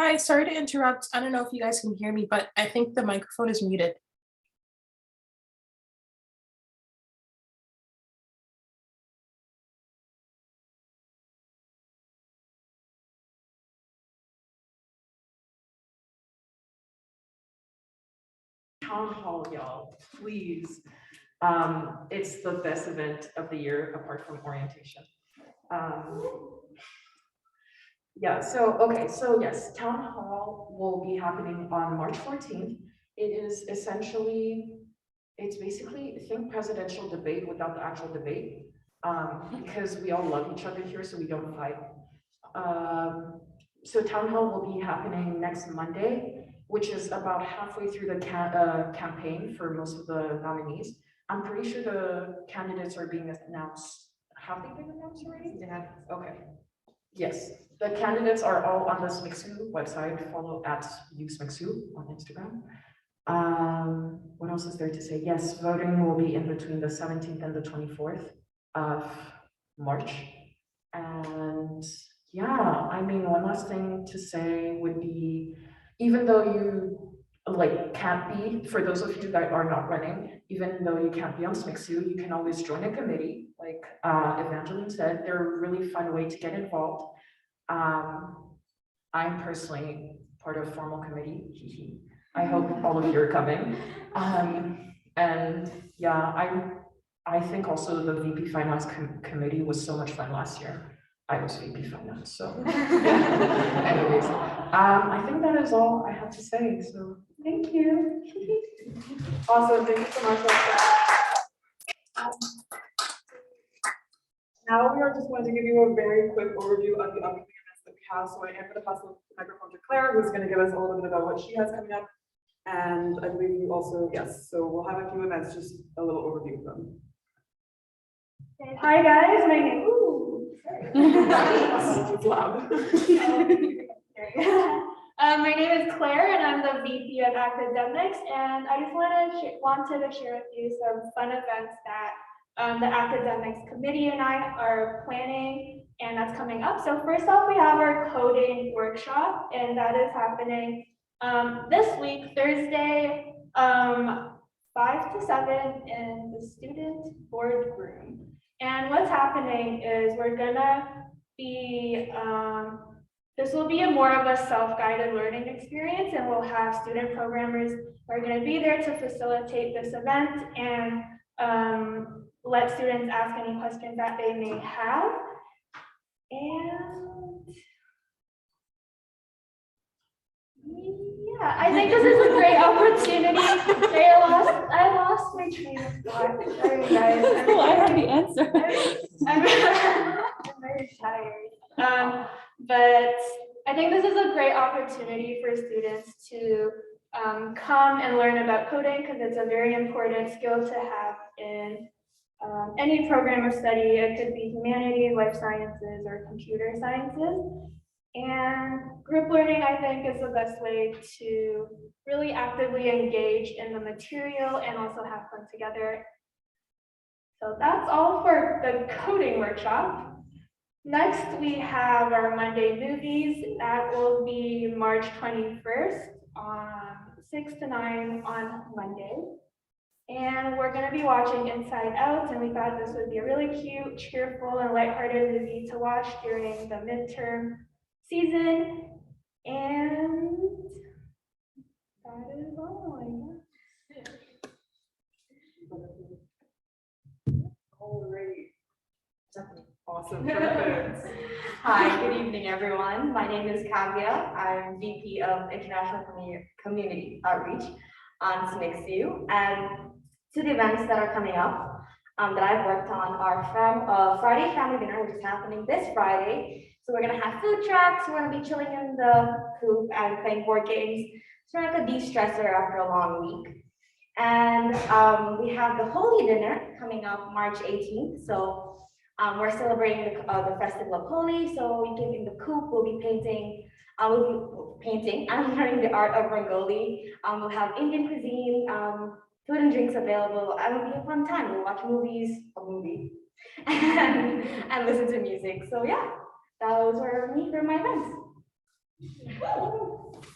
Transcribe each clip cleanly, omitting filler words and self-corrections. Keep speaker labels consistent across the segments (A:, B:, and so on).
A: Hi, sorry to interrupt. I don't know if you guys can hear me, but I think the microphone is muted.
B: Town hall, y'all, please. It's the best event of the year apart from orientation. Yeah, so yes, town hall will be happening on March 14th. It is essentially, it's basically, think presidential debate without the actual debate, because we all love each other here, so we don't fight. So town hall will be happening next Monday, which is about halfway through the campaign for most of the nominees. I'm pretty sure the candidates are being announced. Have they been announced already? They have. Okay. Yes, the candidates are all on the SMIXU website. Follow at USMIXU on Instagram. What else is there to say? Yes, voting will be in between the 17th and the 24th of March. And yeah, I mean, one last thing to say would be, even though you can't be, for those of you that are not running, even though you can't be on SMIXU, you can always join a committee. Like Evangeline said, they're a really fun way to get involved. I'm personally part of formal committee. I hope all of you are coming. And yeah, I think also the VP Finance committee was so much fun last year. I was VP Finance, so anyways, I think that is all I have to say. So thank you.
C: Awesome, thank you so much. Now we are just going to give you a very quick overview of the upcoming events that we have. So I am going to pass the microphone to Claire, who's going to give us a little bit about what she has coming up. And I believe you also, yes, so we'll have a few events, just a little overview of them.
D: Hi guys, my name
C: It's loud.
D: my name is Claire and I'm the VP of Academics, and I just wanted to share with you some fun events that the Academics Committee and I are planning, and that's coming up. So first off, we have our coding workshop, and that is happening this week, Thursday, 5 to 7 in the student boardroom. And what's happening is we're gonna be, this will be more of a self-guided learning experience, and we'll have student programmers who are gonna be there to facilitate this event and let students ask any questions that they may have. And yeah, I think this is a great opportunity. Sorry, I lost my train of thought. Sorry, guys.
E: Oh, I have the answer.
D: I'm very tired. But I think this is a great opportunity for students to come and learn about coding, because it's a very important skill to have in any program of study. It could be humanities, life sciences, or computer sciences. And group learning, I think, is the best way to really actively engage in the material and also have fun together. So that's all for the coding workshop. Next, we have our Monday movies. That will be March 21st on 6 to 9 on Monday. And we're going to be watching Inside Out, and we thought this would be a really cute, cheerful, and lighthearted movie to watch during the midterm season. And that is all I got.
C: Alright. Awesome. Perfect.
E: Hi, good evening, everyone. My name is Kavya. I'm VP of International Community Outreach on SMIXU. And to the events that are coming up that I've worked on are Friday Family Dinner, which is happening this Friday. So we're going to have food trucks. We're going to be chilling in the coop and playing board games. It's like a de-stressor after a long week. And we have the Holy Dinner coming up March 18th. So we're celebrating the Festival of Holi. So in the coop, we'll be painting. I'm learning the art of Rangoli. We'll have Indian cuisine, food and drinks available. And it'll be a fun time. We'll watch movies, and listen to music. So yeah, those were me for my events.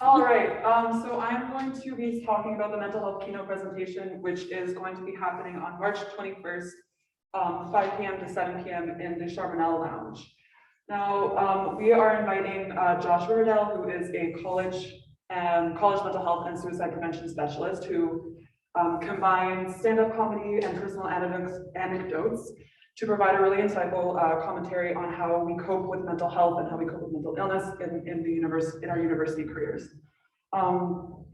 C: All right, so I'm going to be talking about the mental health keynote presentation, which is going to be happening on March 21st, 5 p.m. to 7 p.m. in the Charbonnel Lounge. Now, we are inviting Joshua Riddell, who is a college mental health and suicide prevention specialist who combines stand-up comedy and personal anecdotes to provide a really insightful commentary on how we cope with mental health and how we cope with mental illness in our university careers.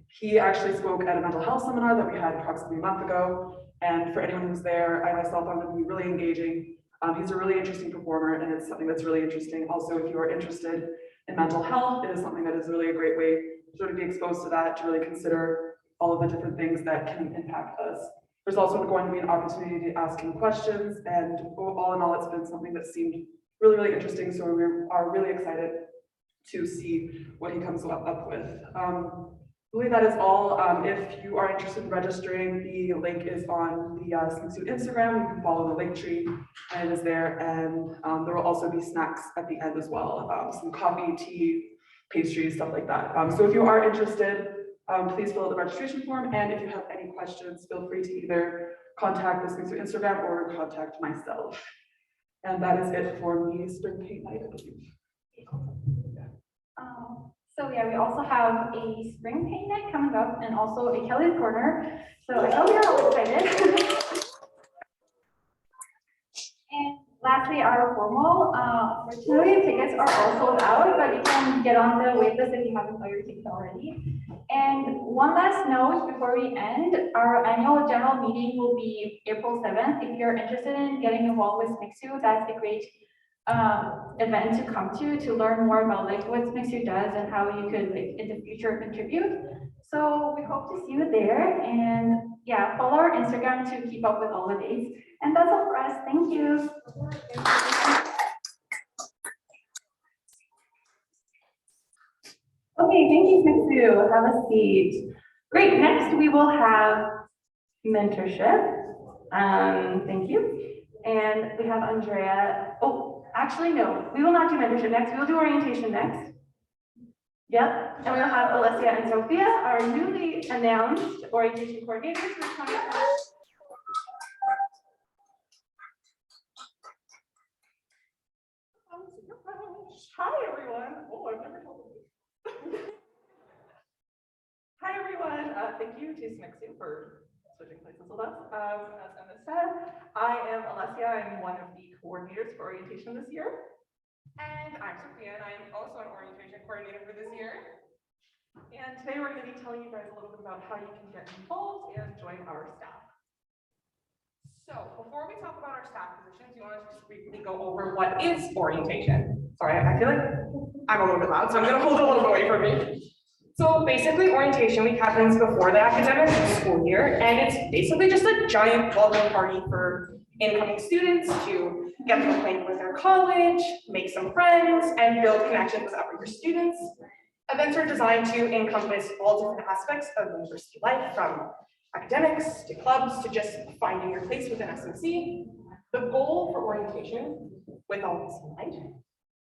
C: He actually spoke at a mental health seminar that we had approximately a month ago, and for anyone who's there, I myself found him to be really engaging. He's a really interesting performer, and it's something that's really interesting. Also, if you are interested in mental health, it is something that is really a great way to sort of be exposed to that, to really consider all of the different things that can impact us. There's also going to be an opportunity to ask him questions, and all in all, it's been something that seemed really, really interesting. So we are really excited to see what he comes up with. I believe that is all. If you are interested in registering, the link is on the SMCU Instagram. You can follow the link tree, and it is there. And there will also be snacks at the end as well, some coffee, tea, pastries, stuff like that. So if you are interested, please fill out the registration form. And if you have any questions, feel free to either contact the SMCU Instagram or contact myself. And that is it for me, spring paint night, I believe.
D: So yeah, we also have a spring paint night coming up and also a Kelly's Corner. So I know we are all excited. And lastly, our formal, unfortunately, tickets are all sold out, but you can get on the wait list if you haven't bought your tickets already. And one last note before we end, our annual general meeting will be April 7th. If you're interested in getting involved with SMCU, that's a great event to come to learn more about like what SMCU does and how you could like in the future contribute. So we hope to see you there, and yeah, follow our Instagram to keep up with all the dates. And that's all for us. Thank you. Okay, thank you, SMCU. Have a seat. Great. Next, we will have mentorship. Thank you. And we have Andrea. Oh, actually, no, we will not do mentorship next. We will do orientation next. Yep. And we'll have Alessia and Sophia, our newly announced orientation coordinators for 2020.
F: Hi, everyone. Oh, I've never told you. Hi, everyone. Thank you to SMCU for switching places with us. As Emma said, I am Alessia. I'm one of the coordinators for orientation this year. And I'm Sophia, and I am also an orientation coordinator for this year. And today we're going to be telling you guys a little bit about how you can get involved and join our staff. So before we talk about our staff positions, you want to just briefly go over what is orientation. Sorry, I feel like I'm a little bit loud, so I'm going to hold it a little bit away from me. So basically, orientation week happens before the academic school year, and it's basically just a giant welcome party for incoming students to get them acquainted with their college, make some friends, and build connections with other students. Events are designed to encompass all different aspects of university life, from academics to clubs to just finding your place within SMC. The goal for orientation, with all this in mind,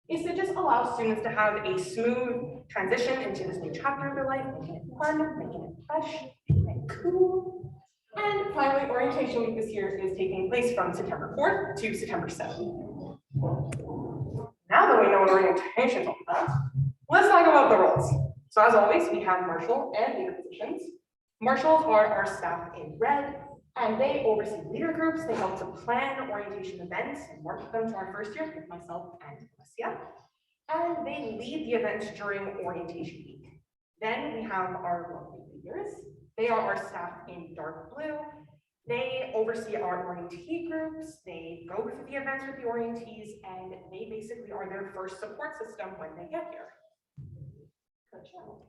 F: is to just allow students to have a smooth transition into this new chapter of their life, making it fun, making it fresh, making it cool. And finally, orientation week this year is taking place from September 4th to September 7th. Now that we know what orientation is all about, let's talk about the roles. So as always, we have marshal and leader positions. Marshals are our staff in red, and they oversee leader groups. They help to plan orientation events and market them to our first year with myself and Alessia. And they lead the events during orientation week. Then we have our lovely leaders. They are our staff in dark blue. They oversee our orientee groups. They go to the events with the orientees, and they basically are their first support system when they get here. Good job.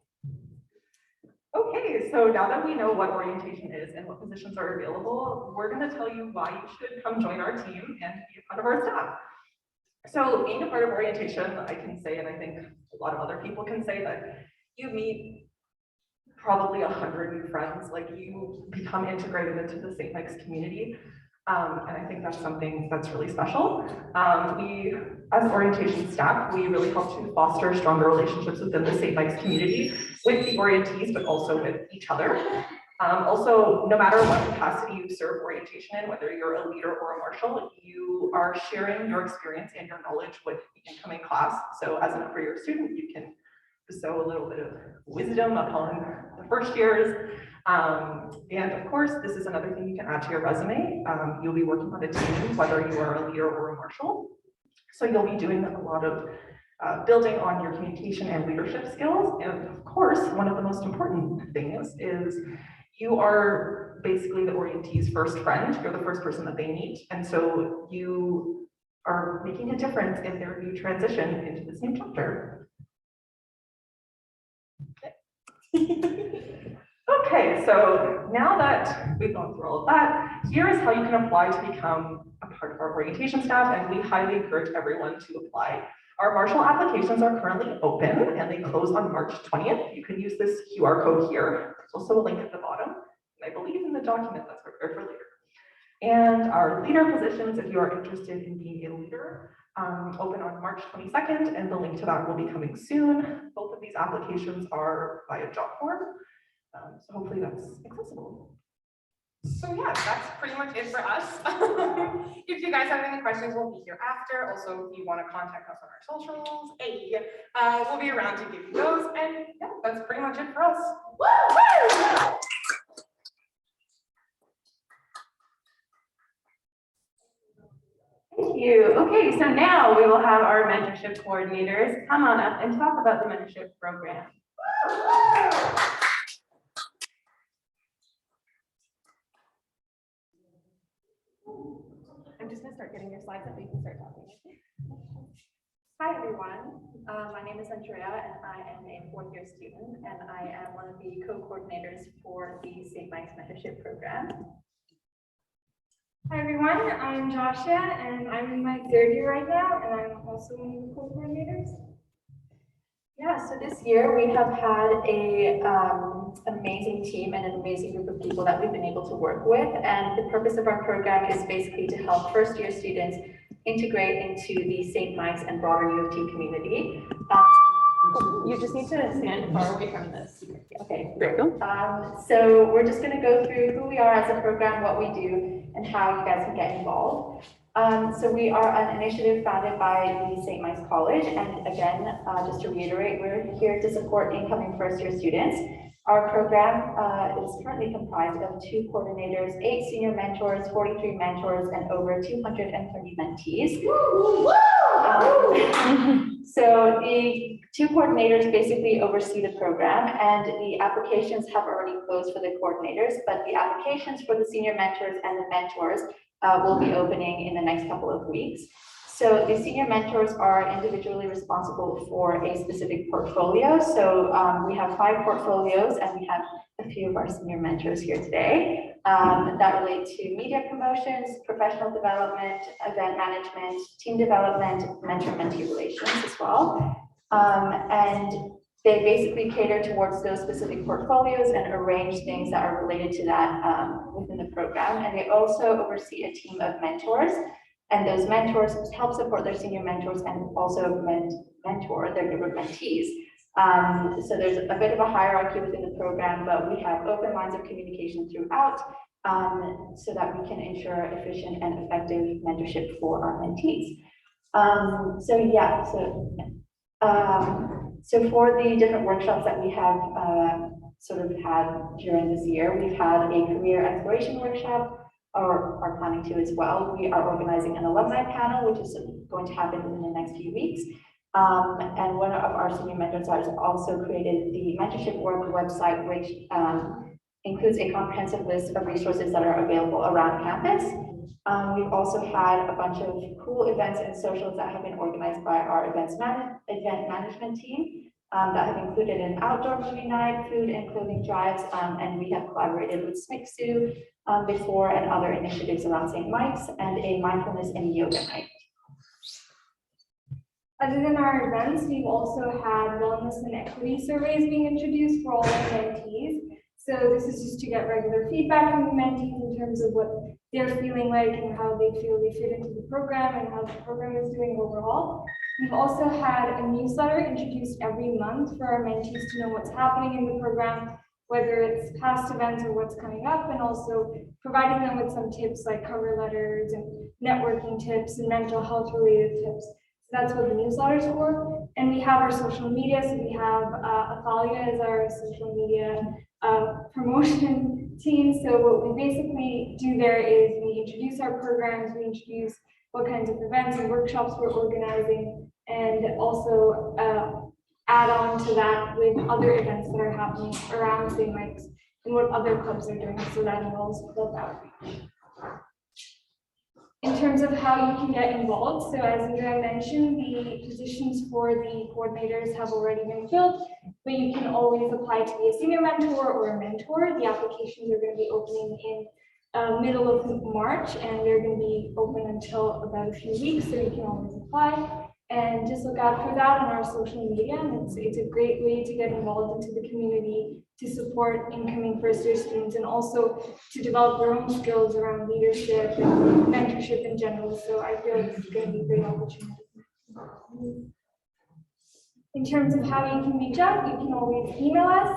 F: Okay, so now that we know what orientation is and what positions are available, we're going to tell you why you should come join our team and be a part of our staff. So being a part of orientation, I can say, and I think a lot of other people can say, that you meet probably 100 new friends, like you become integrated into the St. Mike's community. And I think that's something that's really special. We, as orientation staff, we really help to foster stronger relationships within the St. Mike's community with the orientees, but also with each other. Also, no matter what capacity you serve orientation in, whether you're a leader or a marshal, you are sharing your experience and your knowledge with the incoming class. So as an upper year student, you can bestow a little bit of wisdom upon the first years. And of course, this is another thing you can add to your resume. You'll be working on a team, whether you are a leader or a marshal. So you'll be doing a lot of building on your communication and leadership skills. And of course, one of the most important things is you are basically the orientee's first friend. You're the first person that they meet. And so you are making a difference in their new transition into this new chapter. Okay, so now that we've gone through all of that, here is how you can apply to become a part of our orientation staff, and we highly encourage everyone to apply. Our marshal applications are currently open and they close on March 20th. You can use this QR code here. There's also a link at the bottom, and I believe in the document that's prepared for later. And our leader positions, if you are interested in being a leader, open on March 22nd, and the link to that will be coming soon. Both of these applications are via job form, so hopefully that's accessible.
G: So yeah, that's pretty much it for us. If you guys have any questions, we'll be here after. Also, if you want to contact us on our socials, we'll be around to give you those. And yeah, that's pretty much it for us. Woo!
E: Thank you. Okay, so now we will have our mentorship coordinators come on up and talk about the mentorship program.
H: I'm just gonna start getting your slides up, we can start talking. Hi, everyone. My name is Andrea, and I am a fourth-year student, and I am one of the co-coordinators for the St. Mike's Mentorship Program.
D: Hi everyone, I'm Joshua and I'm in my third year right now and I'm also one of the co-coordinators.
H: Yeah, so this year we have had a amazing team and an amazing group of people that we've been able to work with, and the purpose of our program is basically to help first year students integrate into the St. Mike's and broader U of T community.
E: You just need to stand far away from this.
H: Okay, great. So we're just going to go through who we are as a program, what we do, and how you guys can get involved. So we are an initiative founded by the St. Mike's College, and again, just to reiterate, we're here to support incoming first-year students. Our program is currently comprised of 2 coordinators, 8 senior mentors, 43 mentors, and over 230 mentees. So the 2 coordinators basically oversee the program, and the applications have already closed for the coordinators, but the applications for the senior mentors and the mentors will be opening in the next couple of weeks. So the senior mentors are individually responsible for a specific portfolio. So we have 5 portfolios, and we have a few of our senior mentors here today that relate to media promotions, professional development, event management, team development, mentor-mentee relations as well. And they basically cater towards those specific portfolios and arrange things that are related to that within the program. And they also oversee a team of mentors. And those mentors help support their senior mentors and also mentor their group of mentees. So there's a bit of a hierarchy within the program, but we have open lines of communication throughout so that we can ensure efficient and effective mentorship for our mentees. So for the different workshops that we have sort of had during this year, we've had a career exploration workshop, or are planning to as well. We are organizing an alumni panel, which is going to happen in the next few weeks. And one of our senior mentors has also created the mentorship work website, which includes a comprehensive list of resources that are available around campus. We've also had a bunch of cool events and socials that have been organized by our event management team that have included an outdoor movie night, food and clothing drives, and we have collaborated with SMICSU before and other initiatives around St. Mike's, and a mindfulness and yoga night.
D: Other than our events, we've also had wellness and equity surveys being introduced for all our mentees. So this is just to get regular feedback from the mentees in terms of what they're feeling like and how they feel they fit into the program and how the program is doing overall. We've also had a newsletter introduced every month for our mentees to know what's happening in the program, whether it's past events or what's coming up, and also providing them with some tips like cover letters and networking tips and mental health related tips. So that's what the newsletter is for. And we have our social media. So we have Athalia as our social media promotion team. So what we basically do there is we introduce our programs, we introduce what kinds of events and workshops we're organizing, and also add on to that with other events that are happening around St. Mike's and what other clubs are doing, so that involves club outreach. In terms of how you can get involved, so as Andrea mentioned, the positions for the coordinators have already been filled, but you can always apply to be a senior mentor or a mentor. The applications are going to be opening in middle of March, and they're going to be open until about a few weeks, so you can always apply. And just look out for that on our social media. And it's a great way to get involved into the community, to support incoming first-year students, and also to develop their own skills around leadership and mentorship in general. So I feel this is going to be a great opportunity. In terms of how you can reach out, you can always email us,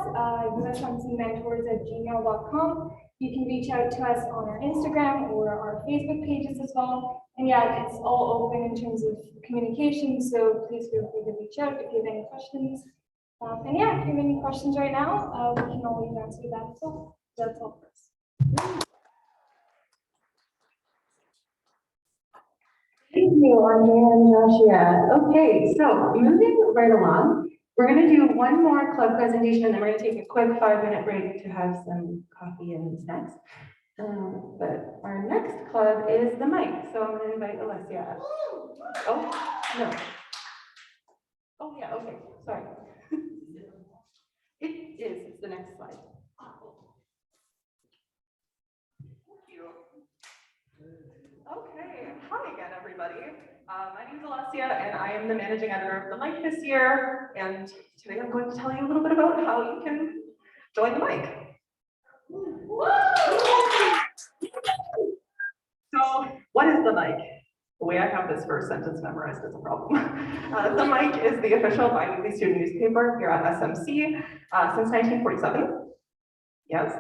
D: usmcmentors@gmail.com. You can reach out to us on our Instagram or our Facebook pages as well. And yeah, it's all open in terms of communication, so please feel free to reach out if you have any questions. And yeah, if you have any questions right now, we can always answer that as well. That's all for us.
I: Thank you, Andrea and Joshua. Okay, so moving right along, we're going to do one more club presentation, and then we're going to take a quick 5-minute break to have some coffee and snacks. But our next club is the mic, so I'm going to invite Alessia. Oh, no. Oh, yeah, okay, sorry. It's the next slide.
F: Okay, hi again, everybody. My name is Alessia, and I am the managing editor of the mic this year. And today I'm going to tell you a little bit about how you can join the mic. So, what is the mic? The way I have this first sentence memorized is a problem. The mic is the official biweekly student newspaper here at SMC since 1947. Yes.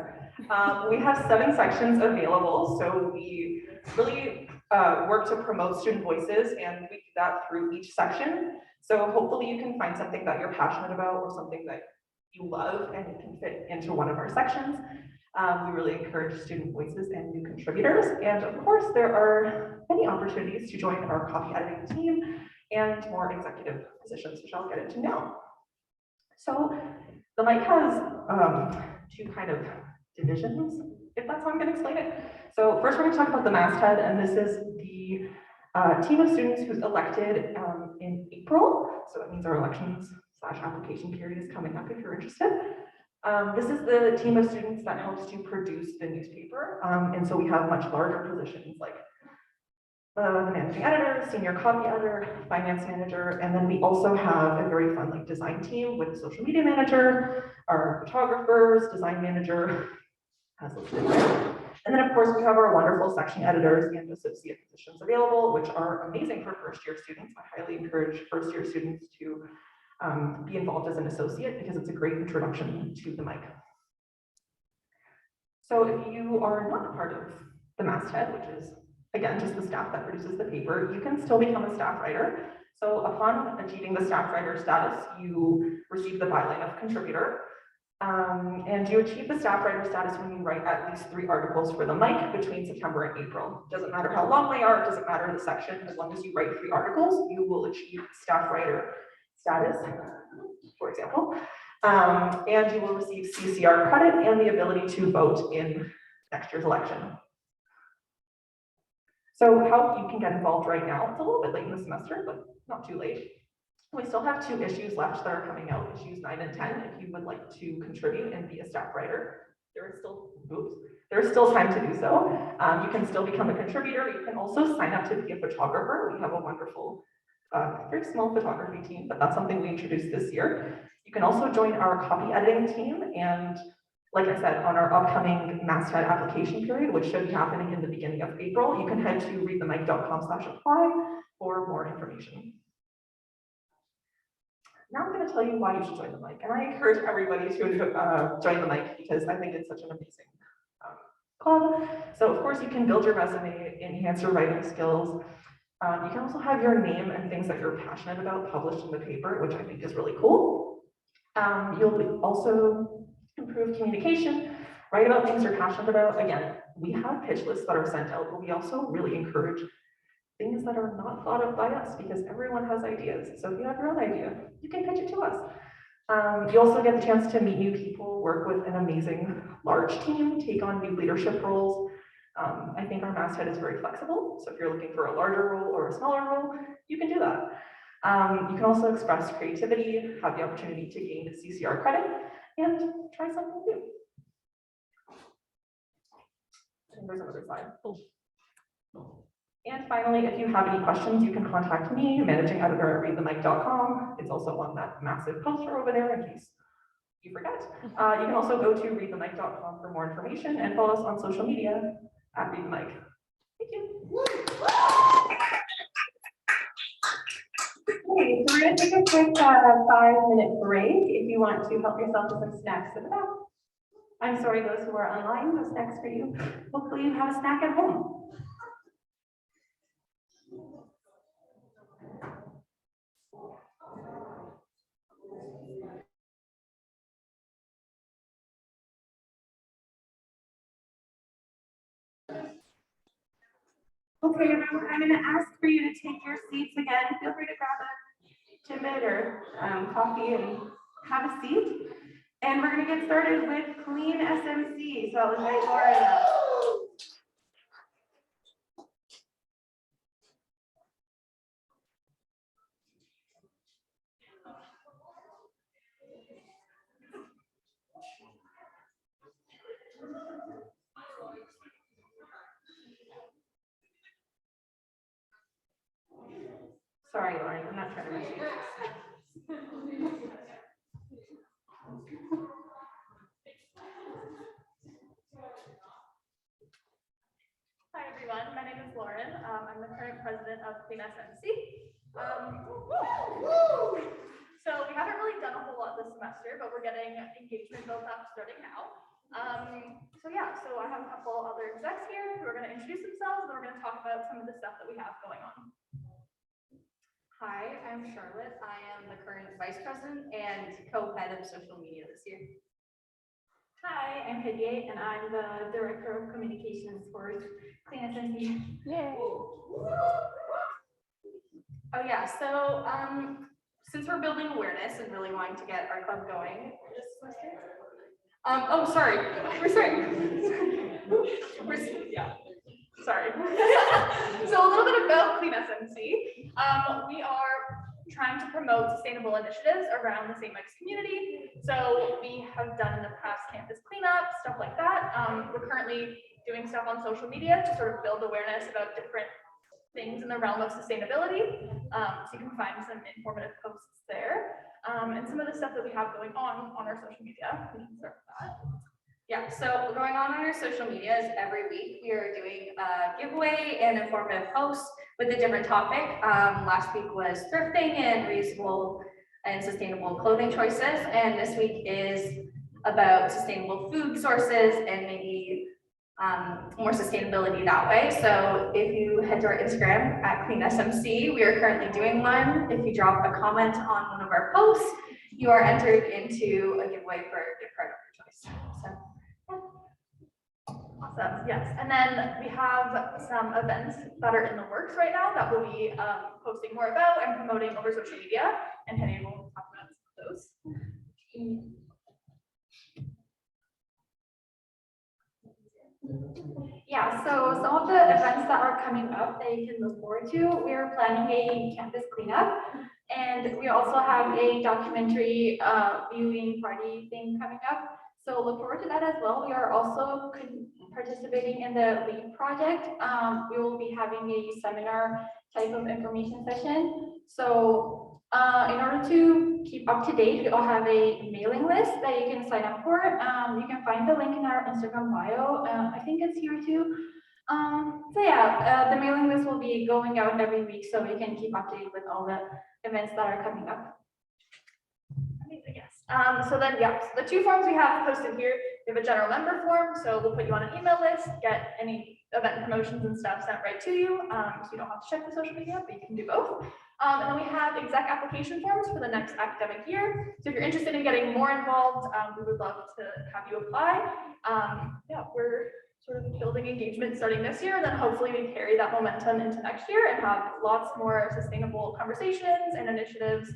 F: We have 7 sections available, so we really work to promote student voices, and we do that through each section. So hopefully you can find something that you're passionate about or something that you love and it can fit into one of our sections. We really encourage student voices and new contributors. And of course, there are many opportunities to join our copy editing team and more executive positions, which I'll get into now. So the mic has 2 kind of divisions, if that's how I'm going to explain it. So first we're going to talk about the Masthead, and this is the team of students who's elected in April. So that means our elections/application period is coming up if you're interested. This is the team of students that helps to produce the newspaper. And so we have much larger positions like the managing editor, senior copy editor, finance manager, and then we also have a very fun like design team with the social media manager, our photographers, design manager, as listed there. And then of course we have our wonderful section editors and associate positions available, which are amazing for first-year students. I highly encourage first-year students to be involved as an associate because it's a great introduction to the mic. So if you are not a part of the Masthead, which is again just the staff that produces the paper, you can still become a staff writer. So upon achieving the staff writer status, you receive the byline of contributor. And you achieve the staff writer status when you write at least 3 articles for the mic between September and April. Doesn't matter how long they are, it doesn't matter the section, as long as you write 3 articles, you will achieve staff writer status, for example. And you will receive CCR credit and the ability to vote in next year's election. So how you can get involved right now, it's a little bit late in the semester, but not too late. We still have 2 issues left that are coming out, issues 9 and 10. If you would like to contribute and be a staff writer, there is still time to do so. You can still become a contributor. You can also sign up to be a photographer. We have a wonderful, very small photography team, but that's something we introduced this year. You can also join our copy editing team, and like I said, on our upcoming Masthead application period, which should be happening in the beginning of April, you can head to readthemic.com/apply for more information. Now I'm going to tell you why you should join the mic, and I encourage everybody to join the mic because I think it's such an amazing club. So of course you can build your resume, enhance your writing skills. You can also have your name and things that you're passionate about published in the paper, which I think is really cool. You'll also improve communication, write about things you're passionate about. Again, we have pitch lists that are sent out, but we also really encourage things that are not thought of by us because everyone has ideas. So if you have your own idea, you can pitch it to us. You also get the chance to meet new people, work with an amazing large team, take on new leadership roles. I think our Masthead is very flexible. So if you're looking for a larger role or a smaller role, you can do that. You can also express creativity, have the opportunity to gain CCR credit, and try something new. And there's another slide. And finally, if you have any questions, you can contact me, managing editor at readthemic.com. It's also on that massive poster over there in case you forget. You can also go to readthemic.com for more information and follow us on social media at readthemic. Thank you.
I: Okay, so we're going to take a quick 5-minute break if you want to help yourself with some snacks at the back. I'm sorry, those who are online, no snacks for you. Hopefully you have a snack at home. Okay, everyone, I'm going to ask for you to take your seats again. Feel free to grab a Timbit or coffee and have a seat. And we're going to get started with Clean SMC. So I'll invite Laura up. Sorry, Lauren, I'm not trying to rush you.
D: Hi, everyone. My name is Lauren. I'm the current president of Clean SMC. So we haven't really done a whole lot this semester, but we're getting engagement built up starting now. So I have a couple other execs here who are going to introduce themselves, and we're going to talk about some of the stuff that we have going on.
E: Hi, I'm Charlotte. I am the current vice president and co-head of social media this year.
D: Hi, I'm Hidye, and I'm the director of communications for Clean SMC. Yay!
E: Oh yeah, so since we're building awareness and really wanting to get our club going this semester.
D: Sorry. So a little bit about Clean SMC. We are trying to promote sustainable initiatives around the St. Mike's community. So we have done in the past campus cleanup, stuff like that. We're currently doing stuff on social media to sort of build awareness about different things in the realm of sustainability. So you can find some informative posts there. And some of the stuff that we have going on our social media. We can start with that.
E: Yeah, so going on our social media is every week we are doing a giveaway and informative posts with a different topic. Last week was thrifting and reusable and sustainable clothing choices. And this week is about sustainable food sources and maybe more sustainability that way. So if you head to our Instagram at Clean SMC, we are currently doing one. If you drop a comment on one of our posts, you are entered into a giveaway for a gift card of your choice. So.
D: Awesome, yes. And then we have some events that are in the works right now that we'll be posting more about and promoting over social media, and Henry will talk about some of those.
H: Yeah, so some of the events that are coming up that you can look forward to, we are planning a campus cleanup, and we also have a documentary viewing party thing coming up. So look forward to that as well. We are also participating in the LEAD project. We will be having a seminar type of information session. So In order to keep up to date, we all have a mailing list that you can sign up for. You can find the link in our Instagram bio. I think it's here too. So yeah, the mailing list will be going out every week so we can keep up to date with all the events that are coming up. Amazing, yes. So then, yeah, so the two forms we have posted here, we have a general member form, so we'll put you on an email list, get any event promotions and stuff sent right to you, so you don't have to check the social media, but you can do both. And then we have exec application forms for the next academic year. So if you're interested in getting more involved, we would love to have you apply. Yeah, we're sort of building engagement starting this year, and then hopefully we carry that momentum into next year and have lots more sustainable conversations and initiatives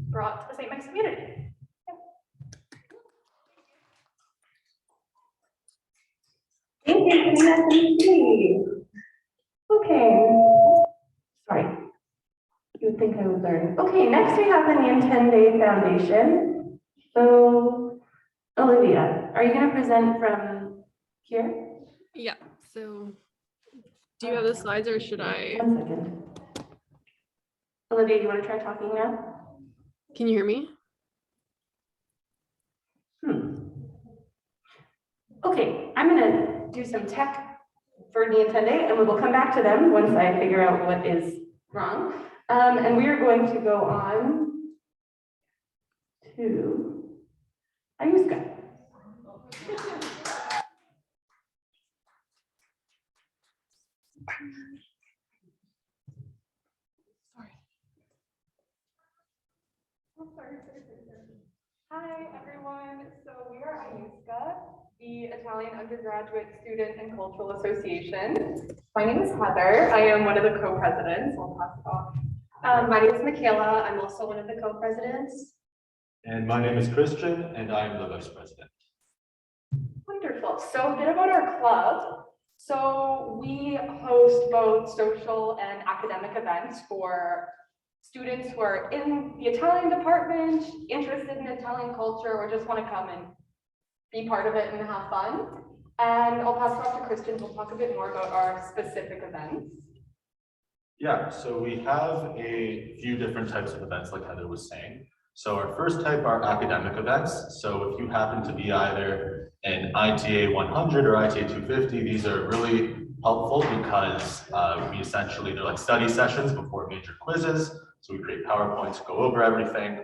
H: brought to the St. Mike's community.
I: Thank you, Karina. Thank you. Okay. Sorry. You would think I would learn. Okay, next we have the Nyan Day Foundation. So, Olivia, are you going to present from here?
J: Yeah, so do you have the slides or should I?
I: 1 second. Olivia, do you want to try talking now?
J: Can you hear me?
I: Okay, I'm going to do some tech for Nyan Day, and we will come back to them once I figure out what is wrong. And we are going to go on to Ayuska.
F: Hi, everyone. So we are Ayuska, the Italian Undergraduate Student and Cultural Association. My name is Heather. I am one of the co-presidents. I'll pass it off. My name is Michaela. I'm also one of the co-presidents.
K: And my name is Christian, and I am the vice president.
F: Wonderful. So a bit about our club. So we host both social and academic events for students who are in the Italian department, interested in Italian culture, or just want to come and be part of it and have fun. And I'll pass it off to Christian, who'll talk a bit more about our specific events.
K: Yeah, so we have a few different types of events, like Heather was saying. So our first type are academic events. So if you happen to be either an ITA 100 or ITA 250, these are really helpful because we essentially, they're like study sessions before major quizzes. So we create PowerPoints, go over everything,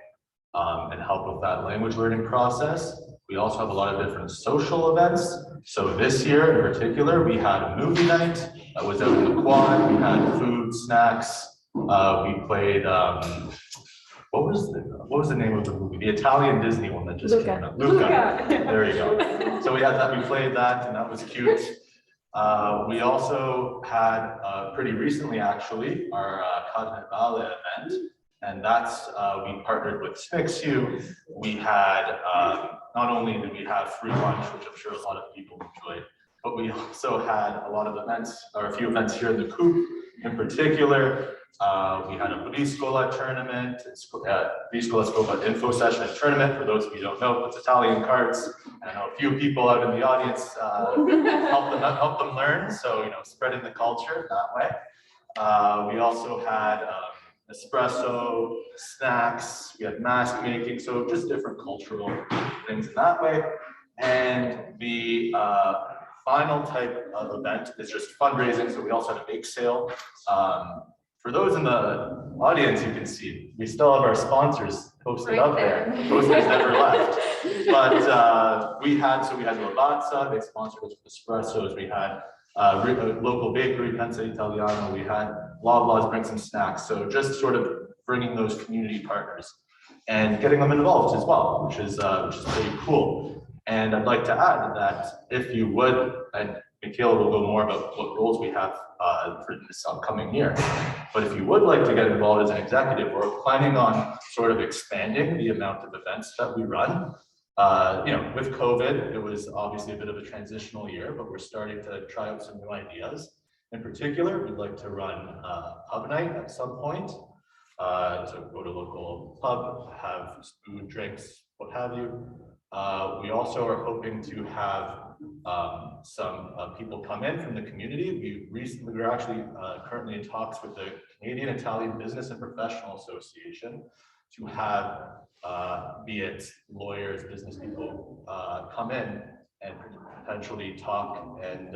K: and help with that language learning process. We also have a lot of different social events. So this year in particular, we had a movie night that was out in the quad. We had food, snacks. We played, what was the name of the movie? The Italian Disney one that just came out. Luca. There you go. So we had that, we played that, and that was cute. We also had pretty recently actually our Carnevale event, and that's we partnered with SNCSU. We had not only did we have free lunch, which I'm sure a lot of people enjoyed, but we also had a lot of events, or a few events here in the Coop. In particular, we had a Briscola tournament, Briscola Scopa info session and tournament. For those of you who don't know, it's Italian cards. And I know a few people out in the audience help them learn. So, you know, spreading the culture that way. We also had espresso, snacks, we had mask making. So just different cultural things in that way. And the final type of event is just fundraising. So we also had a bake sale. For those in the audience, you can see we still have our sponsors posted up there. Posters never left. But we had Lavazza, they sponsored us with espressos. We had a local bakery, Pensa Italiano. We had Loblaws bring some snacks. So just sort of bringing those community partners and getting them involved as well, which is pretty cool. And I'd like to add that if you would, and Michaela will go more about what roles we have for this upcoming year. But if you would like to get involved as an executive, we're planning on sort of expanding the amount of events that we run. You know, with COVID, it was obviously a bit of a transitional year, but we're starting to try out some new ideas. In particular, we'd like to run a pub night at some point. To go to a local pub, have food, drinks, what have you. We also are hoping to have some people come in from the community. We were actually currently in talks with the Canadian Italian Business and Professional Association. to have, be it lawyers, business people, come in and potentially talk and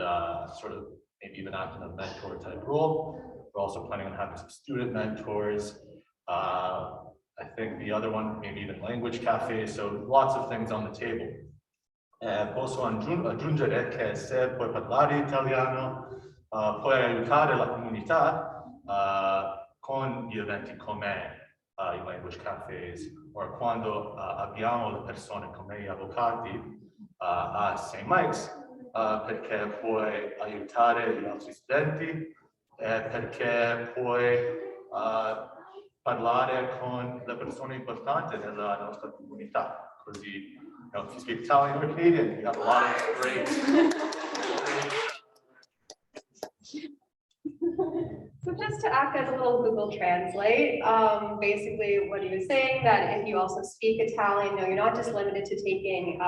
K: sort of maybe even act in a mentor type role. We're also planning on having some student mentors. I think the other one, maybe even language cafes, so lots of things on the table. Posso aggiungere che se puoi parlare italiano, puoi aiutare la comunità con gli eventi come i language cafes, o quando abbiamo le persone come gli avvocati a St. Mike's, perché puoi aiutare gli altri studenti, perché puoi parlare con le persone importanti della nostra comunità. Così, you know, if you speak Italian or Canadian, you have a lot of great.
L: So just to act as a little Google Translate, basically what he was saying, that if you also speak Italian, no, you're not just limited to taking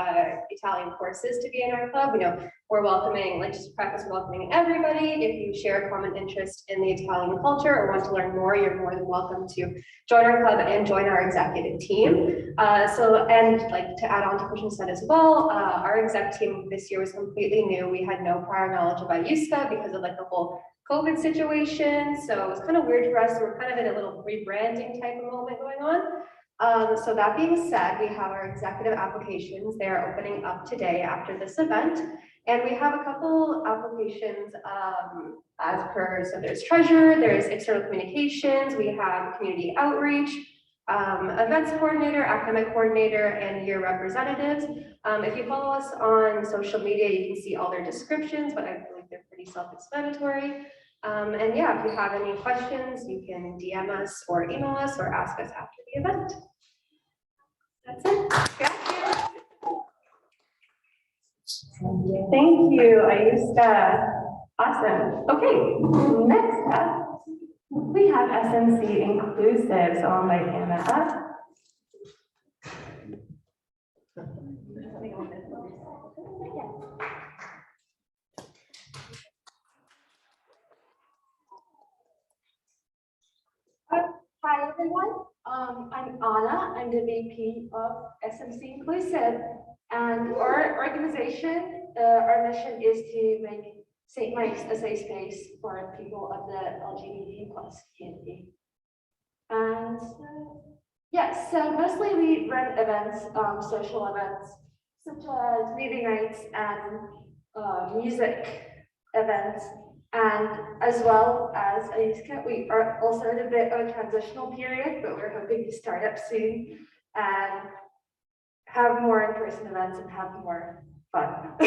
L: Italian courses to be in our club. You know, we're welcoming, like just practice welcoming everybody. If you share a common interest in the Italian culture or want to learn more, you're more than welcome to join our club and join our executive team. And like to add on to what you said as well, our exec team this year was completely new. We had no prior knowledge of IUSCA because of like the whole COVID situation, so it was kind of weird for us. We're kind of in a little rebranding type of moment going on. So that being said, we have our executive applications. They are opening up today after this event, and we have a couple applications as per. So there's treasurer, there's external communications, we have community outreach, events coordinator, academic coordinator, and your representatives. If you follow us on social media, you can see all their descriptions, but I believe they're pretty self-explanatory. And yeah, if you have any questions, you can DM us or email us or ask us after the event. That's it.
I: Thank you, Ayuska. Awesome. Okay, next up, we have SMC Inclusive, so I'll invite Anna up.
M: Hi everyone, I'm Anna. I'm the VP of SMC Inclusive, and our organization, our mission is to make St. Mike's a safe space for people of the LGBT+ community. And yes, so mostly we run events, social events, such as movie nights and music events. And as well as we are also in a bit of a transitional period, but we're hoping to start up soon and have more in-person events and have more fun.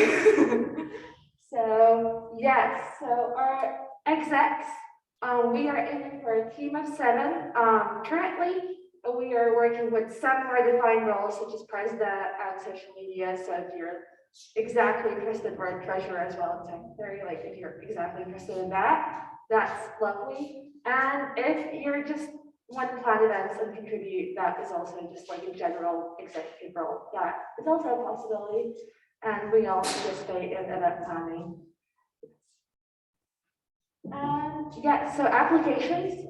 M: So yes, so our execs, we are aiming for a team of 7. Currently, we are working with some more defined roles, such as president and social media. So if you're exactly interested, or treasurer as well, and secretary, like if you're exactly interested in that, that's lovely. And if you're just want to plan events and contribute, that is also just like a general executive role. That is also a possibility. And we all participate in event planning. And yeah, so applications,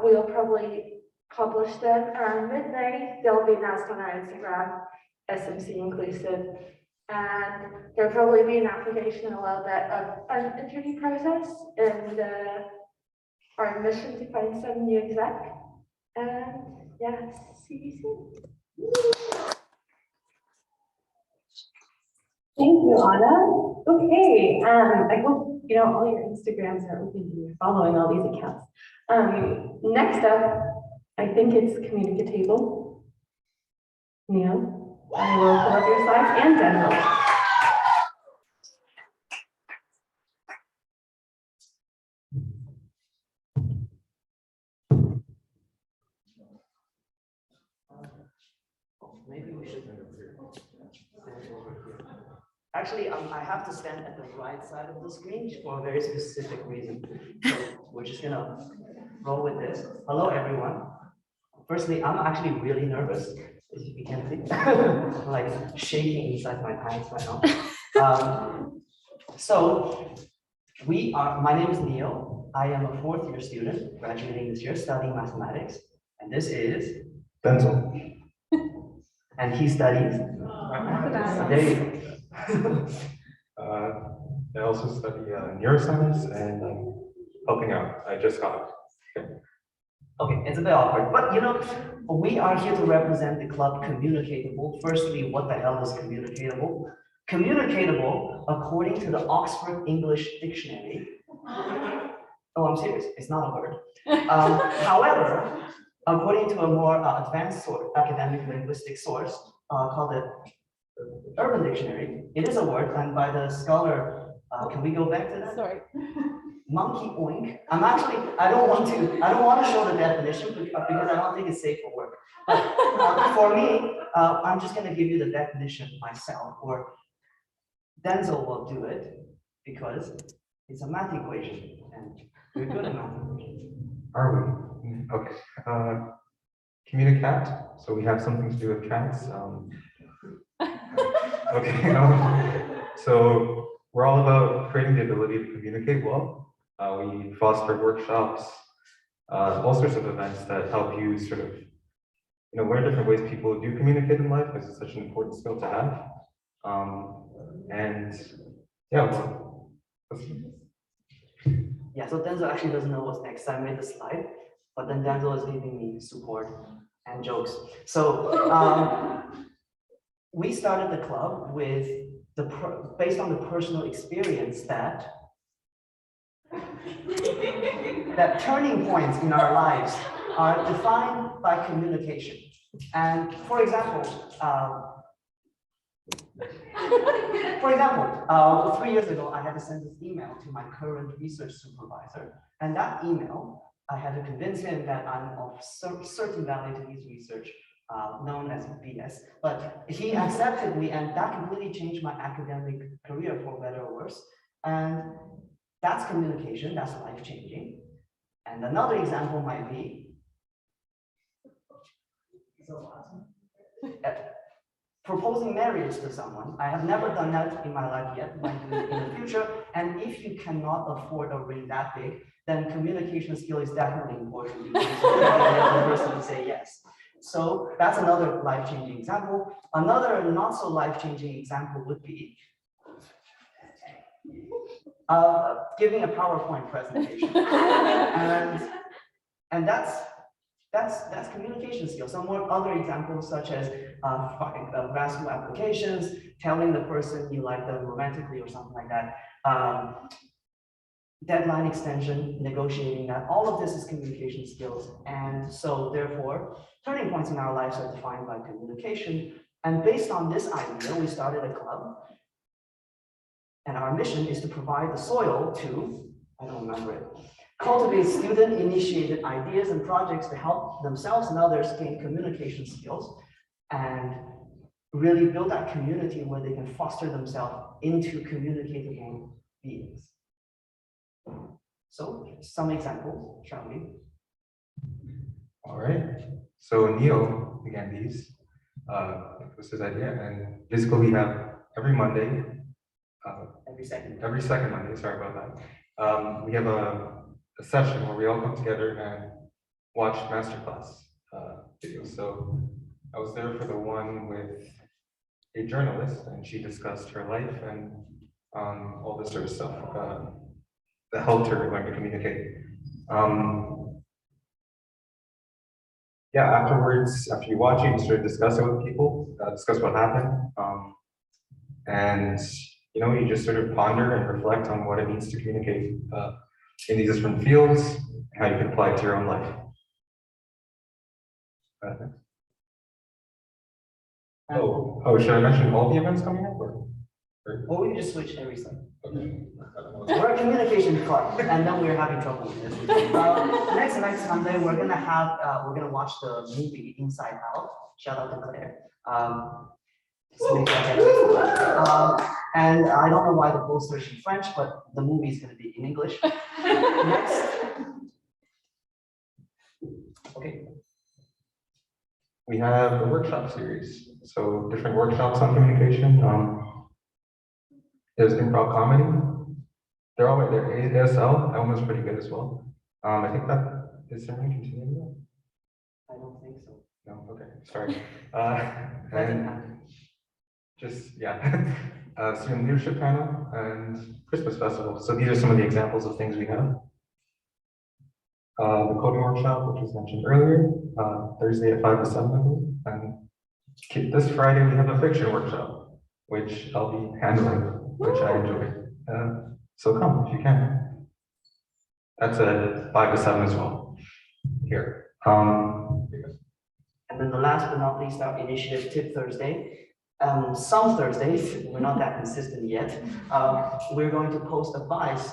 M: we'll probably publish them around mid-May. They'll be announced on our Instagram, SMC Inclusive. And there'll probably be an application and a little bit of an interview process, and our mission to find some new exec. And yeah, see you soon.
I: Thank you, Anna. Okay, I hope you know all your Instagrams are open and you're following all these accounts. Next up, I think it's Communicatable. Neil. I will pull up your slides and demo.
N: Maybe we should stand over here. Actually, I have to stand at the right side of the screen for a very specific reason. So we're just gonna roll with this. Hello, everyone. Firstly, I'm actually really nervous, as you can see. I'm like shaking inside my pants right now. So my name is Neil. I am a 4th year student graduating this year studying mathematics. And this is
O: Denzel.
N: And he studies? There you go.
O: I also study neuroscience and I'm helping out. I just got it.
N: Okay, it's a bit awkward, but you know, we are here to represent the club Communicatable. Firstly, what the hell is communicatable? Communicatable, according to the Oxford English Dictionary. Oh, I'm serious, it's not a word. However, according to a more advanced academic linguistic source called the Urban Dictionary, it is a word, and by the scholar, can we go back to that?
H: Sorry.
N: Monkey oink. I don't want to show the definition because I don't think it's safe for work. But for me, I'm just going to give you the definition myself, or Denzel will do it because it's a math equation, and we're good at math equations.
O: Are we? Okay. Communicate. So we have something to do with cats. Okay. So we're all about creating the ability to communicate well. We foster workshops, all sorts of events that help you sort of, learn different ways people do communicate in life, because it's such an important skill to have. And yeah,
N: yeah. So Denzel actually doesn't know what's next. I made the slide, but then Denzel is giving me support and jokes. So we started the club with based on the personal experience that turning points in our lives are defined by communication. And for example, 3 years ago, I had to send this email to my current research supervisor. And that email, I had to convince him that I'm of certain value to his research, known as BS. But he accepted me, and that completely changed my academic career for better or worse. And that's communication, that's life-changing. And another example might be proposing marriage to someone. I have never done that in my life yet, might do it in the future. And if you cannot afford a ring that big, then communication skill is definitely important because you get the other person to say yes. So that's another life-changing example. Another not so life-changing example would be giving a PowerPoint presentation. And that's communication skills. Some more other examples such as graphical applications, telling the person you like them romantically or something like that, deadline extension, negotiating that, all of this is communication skills. And so therefore, turning points in our lives are defined by communication. And based on this idea, we started a club. And our mission is to provide the soil to, I don't remember it, cultivate student-initiated ideas and projects to help themselves and others gain communication skills and really build that community where they can foster themselves into communicatable beings. So, some examples, shall we?
O: all right. So Neil began these. Was his idea, and basically we have every Monday. Every second Monday. Sorry about that. We have a session where we all come together and watch masterclass videos. So I was there for the one with a journalist, and she discussed her life and all this sort of stuff that helped her learn to communicate. Yeah, afterwards, after you watch it, you sort of discuss it with people, discuss what happened, and you just sort of ponder and reflect on what it means to communicate in these different fields, and how you can apply it to your own life. Oh, should I mention all the events coming up? Or
N: we can just switch every Sunday.
O: Okay.
N: We're a communication club, and then we're having trouble with this. Next Sunday, we're gonna watch the movie Inside Out. Shout out to Claire. And I don't know why the poster is in French, but the movie is gonna be in English. Next. Okay.
O: We have a workshop series, so different workshops on communication. There's improv comedy. They're all right there. ASL, that one was pretty good as well. I think that is there any continuing?
N: I don't think so.
O: No, okay, sorry. And just, yeah, student leadership panel and Christmas festival. So these are some of the examples of things we have. The coding workshop, which was mentioned earlier, Thursday at 5 to 7. And this Friday, we have a fiction workshop, which I'll be handling, which I enjoy. So come if you can. That's at 5 to 7 as well. Here.
N: And then the last but not least, our initiative Tip Thursday. Some Thursdays, we're not that consistent yet, we're going to post advice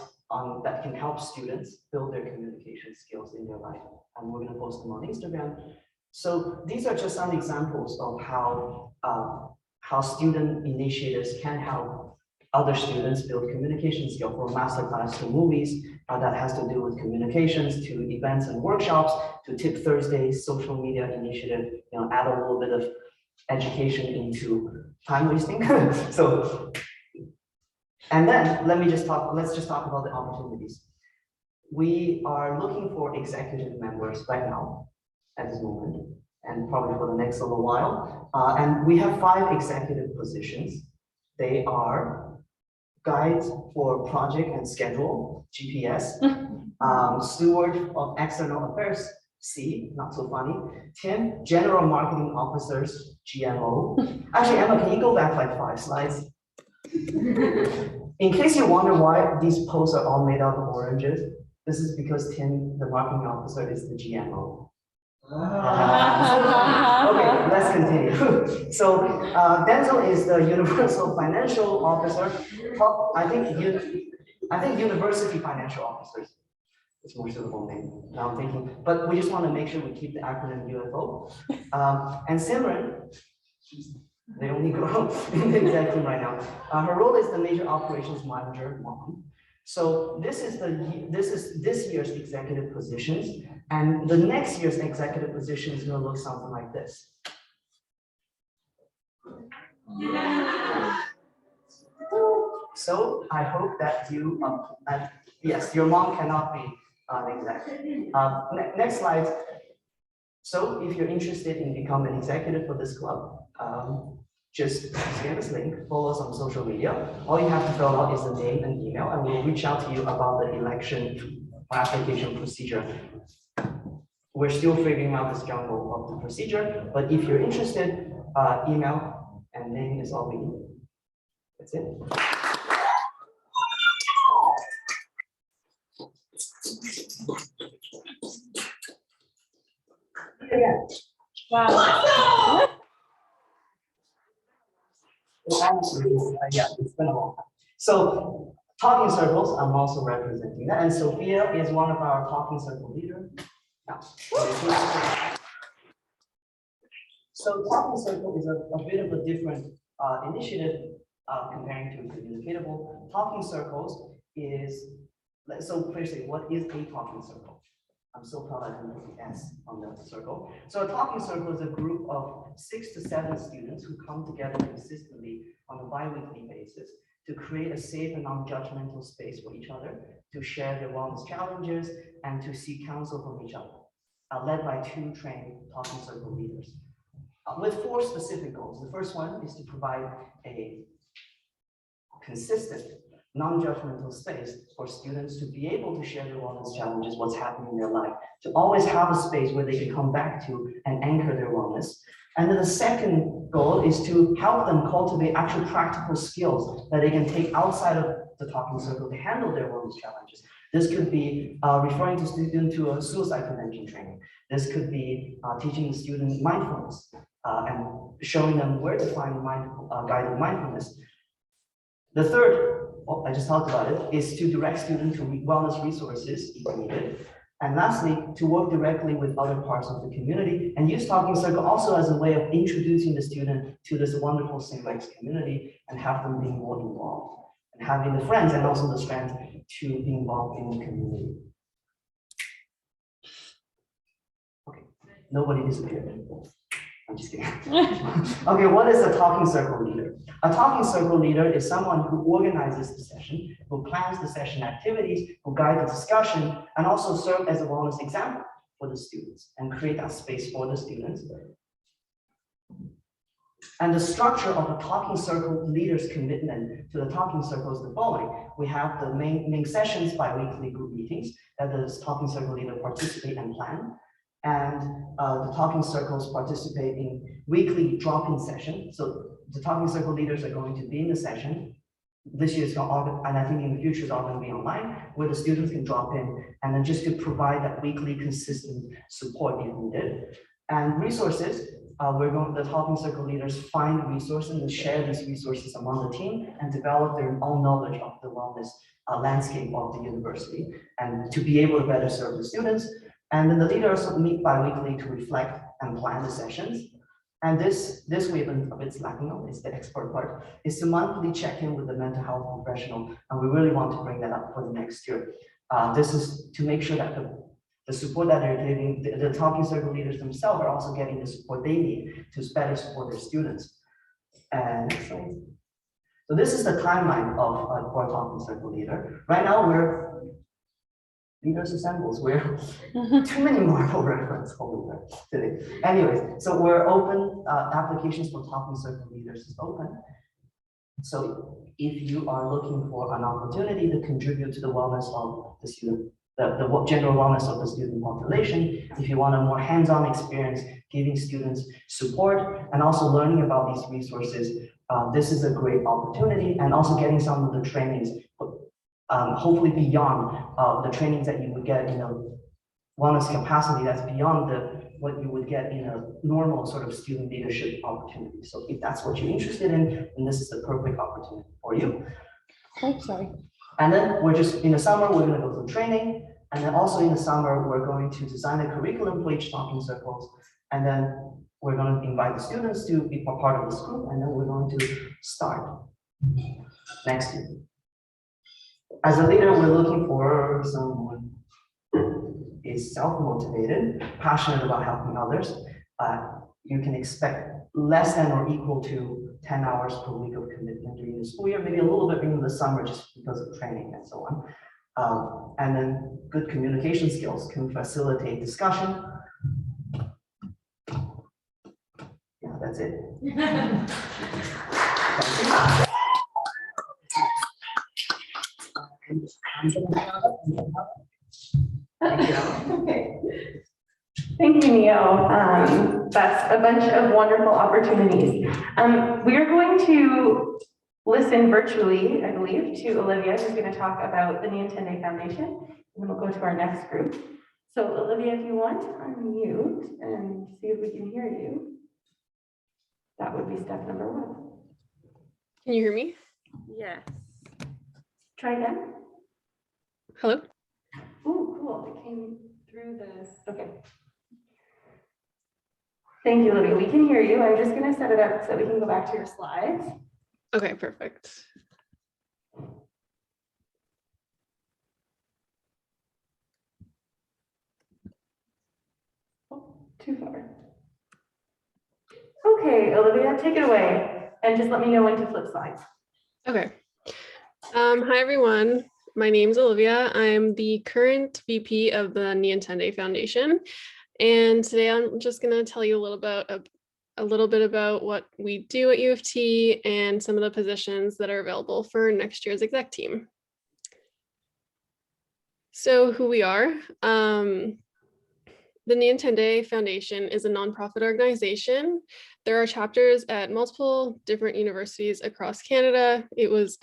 N: that can help students build their communication skills in their life. And we're going to post them on Instagram. So these are just some examples of how student initiatives can help other students build communication skills, from masterclass to movies that has to do with communications, to events and workshops, to Tip Thursdays, social media initiative, add a little bit of education into time wasting. So, and then let's just talk about the opportunities. We are looking for executive members right now at this moment, and probably for the next little while. And we have 5 executive positions. They are guides for project and schedule, GPS, steward of external affairs, C, not so funny. Tim, general marketing officers, GMO. Actually, Emma, can you go back like 5 slides? In case you wonder why these posts are all made out of oranges, this is because Tim, the marketing officer, is the GMO. Okay, let's continue. So Denzel is the universal financial officer. I think university financial officers. It's more suitable name. Now I'm thinking, but we just want to make sure we keep the acronym UFO. And Simran, they only grow in the exec team right now. Her role is the major operations manager, mom. So this is this year's executive positions, and the next year's executive position is going to look something like this. So I hope that you, yes, your mom cannot be an executive. Next slide. So if you're interested in becoming an executive for this club, just scan this link, follow us on social media. All you have to fill out is the name and email, and we'll reach out to you about the election application procedure. We're still figuring out this jungle of the procedure, but if you're interested, email and name is all we need. That's it.
C: Yeah.
N: Wow. Yeah, it's been a long time. So talking circles, I'm also representing that, and Sophia is one of our talking circle leaders. So talking circle is a bit of a different initiative comparing to communicatable. Talking circles is, so firstly, what is a talking circle? I'm so proud I didn't put the S on the circle. So a talking circle is a group of 6 to 7 students who come together consistently on a bi-weekly basis to create a safe and non-judgmental space for each other, to share their wellness challenges, and to seek counsel from each other, led by 2 trained talking circle leaders. With 4 specific goals. The first one is to provide a consistent, non-judgmental space for students to be able to share their wellness challenges, what's happening in their life, to always have a space where they can come back to and anchor their wellness. And then the second goal is to help them cultivate actual practical skills that they can take outside of the talking circle to handle their wellness challenges. This could be referring the student to a suicide prevention training. This could be teaching the student mindfulness and showing them where to find guided mindfulness. The third, I just talked about it, is to direct students to wellness resources if needed. And lastly, to work directly with other parts of the community and use Talking Circle also as a way of introducing the student to this wonderful Symbiotics community and have them being more involved and having the friends and also the strength to be involved in the community. Okay, nobody disappeared. I'm just kidding. Okay, what is a talking circle leader? A talking circle leader is someone who organizes the session, who plans the session activities, who guides the discussion, and also serve as a wellness example for the students and create that space for the students. And the structure of the talking circle leaders' commitment to the talking circle is the following. We have the main sessions, bi-weekly group meetings that the talking circle leader participate and plan. And the talking circles participate in weekly drop-in session. So the talking circle leaders are going to be in the session. This year it's all, and I think in the future it's all going to be online, where the students can drop in and then just to provide that weekly consistent support if needed. And resources, the talking circle leaders find resources and share these resources among the team and develop their own knowledge of the wellness landscape of the university and to be able to better serve the students. And then the leaders meet bi-weekly to reflect and plan the sessions. And this we've been a bit slacking on, is the expert part, is to monthly check in with the mental health professional. And we really want to bring that up for the next year. This is to make sure that the support that they're getting, the talking circle leaders themselves are also getting the support they need to better support their students. And next slide. So this is the timeline of our talking circle leader. Right now we're leaders assembles. We're too many Marvel reference today. Anyways, so we're open, applications for talking circle leaders is open. So if you are looking for an opportunity to contribute to the wellness of the student, the general wellness of the student population, if you want a more hands-on experience, giving students support and also learning about these resources, this is a great opportunity, and also getting some of the trainings, hopefully beyond the trainings that you would get in a wellness capacity that's beyond what you would get in a normal sort of student leadership opportunity. So if that's what you're interested in, then this is the perfect opportunity for you.
H: Oh, sorry.
N: And then we're just, in the summer, we're gonna go through training. And then also in the summer, we're going to design a curriculum for each talking circles. And then we're gonna invite the students to be a part of this group. And then we're going to start next year. As a leader, we're looking for someone who is self-motivated, passionate about helping others. You can expect less than or equal to 10 hours per week of commitment during the school year, maybe a little bit during the summer just because of training and so on. And then good communication skills can facilitate discussion. Yeah, that's it.
I: Okay. Thank you, Neo. That's a bunch of wonderful opportunities. We are going to listen virtually, I believe, to Olivia, who's going to talk about the Nientende Foundation, and then we'll go to our next group. So Olivia, if you want to unmute and see if we can hear you, that would be step number 1.
J: Can you hear me?
H: Yes.
I: Try again.
J: Hello?
I: Oh, cool. It came through this. Okay. Thank you, Olivia. We can hear you. I'm just going to set it up so that we can go back to your slides.
J: Okay, perfect.
I: Oh, too far. Okay, Olivia, take it away. And just let me know when to flip slides.
J: Okay. Hi, everyone. My name is Olivia. I'm the current VP of the Nientende Foundation. And today I'm just going to tell you a little bit about what we do at U of T and some of the positions that are available for next year's exec team. So who we are. The Nientende Foundation is a nonprofit organization. There are chapters at multiple different universities across Canada. It was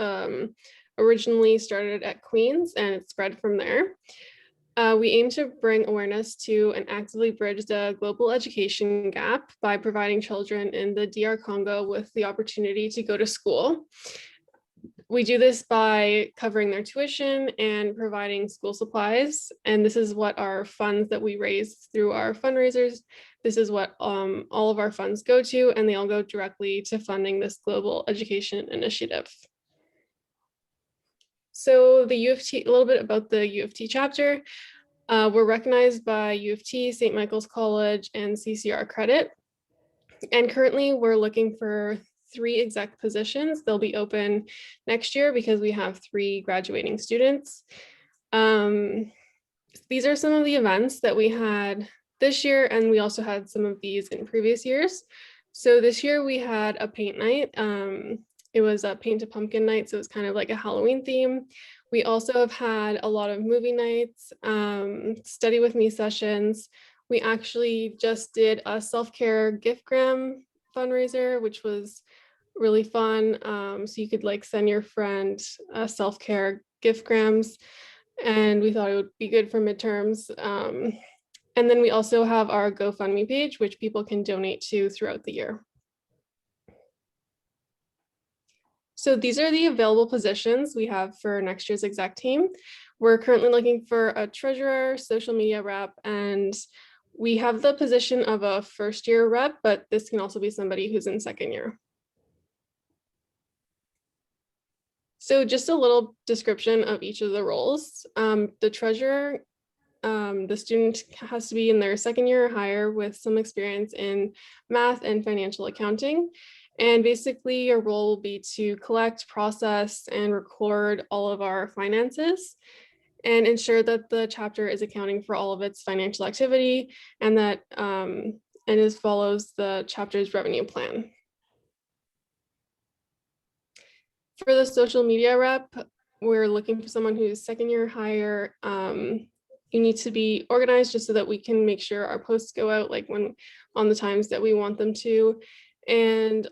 J: originally started at Queen's and it spread from there. We aim to bring awareness to and actively bridge the global education gap by providing children in the DR Congo with the opportunity to go to school. We do this by covering their tuition and providing school supplies. And this is what our funds that we raise through our fundraisers, this is what all of our funds go to, and they all go directly to funding this global education initiative. So the U of T, a little bit about the U of T chapter. We're recognized by U of T, St. Michael's College, and CCR Credit. And currently we're looking for 3 exec positions. They'll be open next year because we have 3 graduating students. These are some of the events that we had this year, and we also had some of these in previous years. So this year we had a paint night. It was a paint a pumpkin night, so it was kind of like a Halloween theme. We also have had a lot of movie nights, study with me sessions. We actually just did a self-care giftgram fundraiser, which was really fun. So you could like send your friend self-care giftgrams, and we thought it would be good for midterms. And then we also have our GoFundMe page, which people can donate to throughout the year. So these are the available positions we have for next year's exec team. We're currently looking for a treasurer, social media rep, and we have the position of a first year rep, but this can also be somebody who's in second year. So just a little description of each of the roles. The treasurer, the student has to be in their second year or higher with some experience in math and financial accounting. And basically your role will be to collect, process, and record all of our finances and ensure that the chapter is accounting for all of its financial activity and that it follows the chapter's revenue plan. For the social media rep, we're looking for someone who's second year or higher. You need to be organized just so that we can make sure our posts go out like when on the times that we want them to, and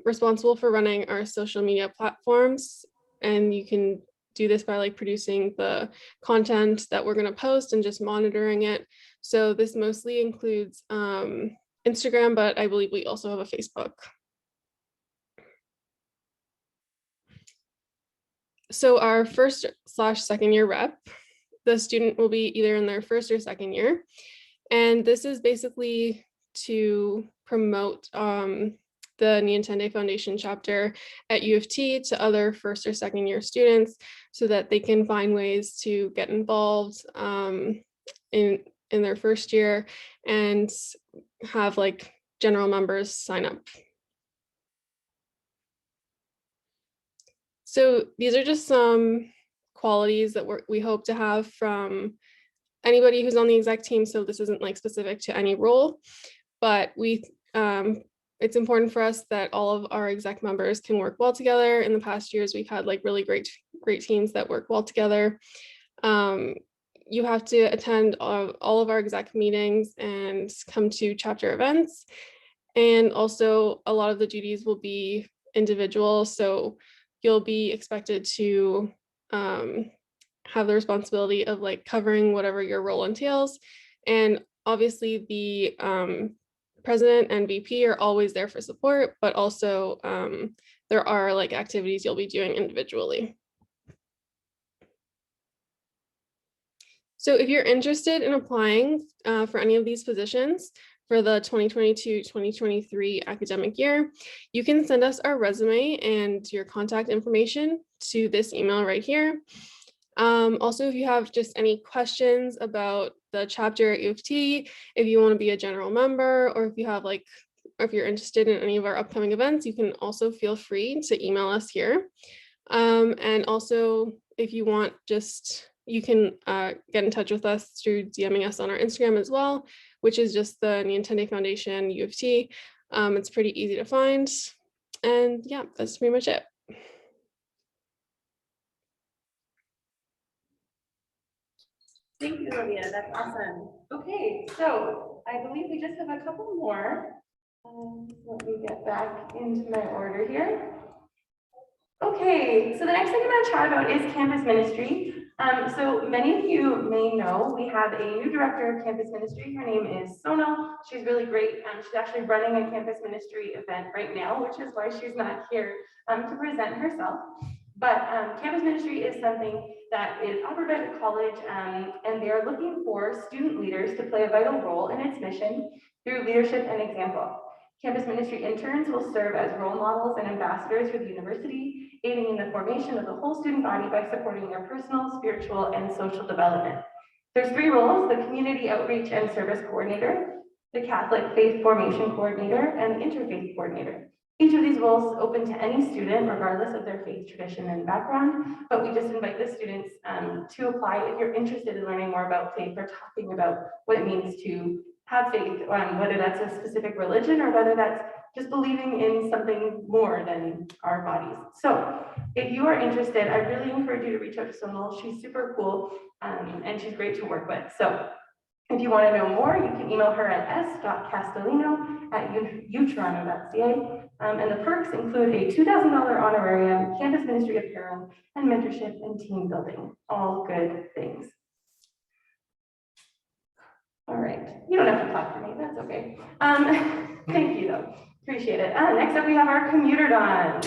J: responsible for running our social media platforms. And you can do this by like producing the content that we're going to post and just monitoring it. So this mostly includes Instagram, but I believe we also have a Facebook. So our first/second year rep, the student will be either in their first or second year. And this is basically to promote the Nientende Foundation chapter at U of T to other first or second year students so that they can find ways to get involved in their first year and have like general members sign up. So these are just some qualities that we hope to have from anybody who's on the exec team. So this isn't like specific to any role, but it's important for us that all of our exec members can work well together. In the past years, we've had like really great teams that work well together. You have to attend all of our exec meetings and come to chapter events. And also a lot of the duties will be individual. So you'll be expected to have the responsibility of like covering whatever your role entails. And obviously the president and VP are always there for support, but also there are like activities you'll be doing individually. So if you're interested in applying for any of these positions for the 2022-2023 academic year, you can send us our resume and your contact information to this email right here. Also, if you have just any questions about the chapter at U of T, if you want to be a general member, or if you have like, or if you're interested in any of our upcoming events, you can also feel free to email us here. And also, if you want, you can get in touch with us through DMing us on our Instagram as well, which is just the Nientende Foundation U of T. It's pretty easy to find. And yeah, that's pretty much it.
I: Thank you, Olivia. That's awesome. Okay, so I believe we just have a couple more. Let me get back into my order here. Okay, so the next thing I'm going to chat about is campus ministry. So many of you may know we have a new director of campus ministry. Her name is Sonal. She's really great. She's actually running a campus ministry event right now, which is why she's not here to present herself. But campus ministry is something that is offered by the college, and they are looking for student leaders to play a vital role in its mission through leadership and example. Campus ministry interns will serve as role models and ambassadors for the university, aiding in the formation of the whole student body by supporting their personal, spiritual, and social development. There's 3 roles: the community outreach and service coordinator, the Catholic faith formation coordinator, and the interfaith coordinator. Each of these roles is open to any student, regardless of their faith tradition and background, but we just invite the students to apply if you're interested in learning more about faith or talking about what it means to have faith, whether that's a specific religion or whether that's just believing in something more than our bodies. So if you are interested, I really encourage you to reach out to Sonal. She's super cool and she's great to work with. So if you want to know more, you can email her at s.castellino@utoronto.ca. And the perks include a $2,000 honorarium, campus ministry apparel, and mentorship and team building. All good things. All right, you don't have to clap for me, that's okay. Thank you though, appreciate it. Next up we have our commuter dons.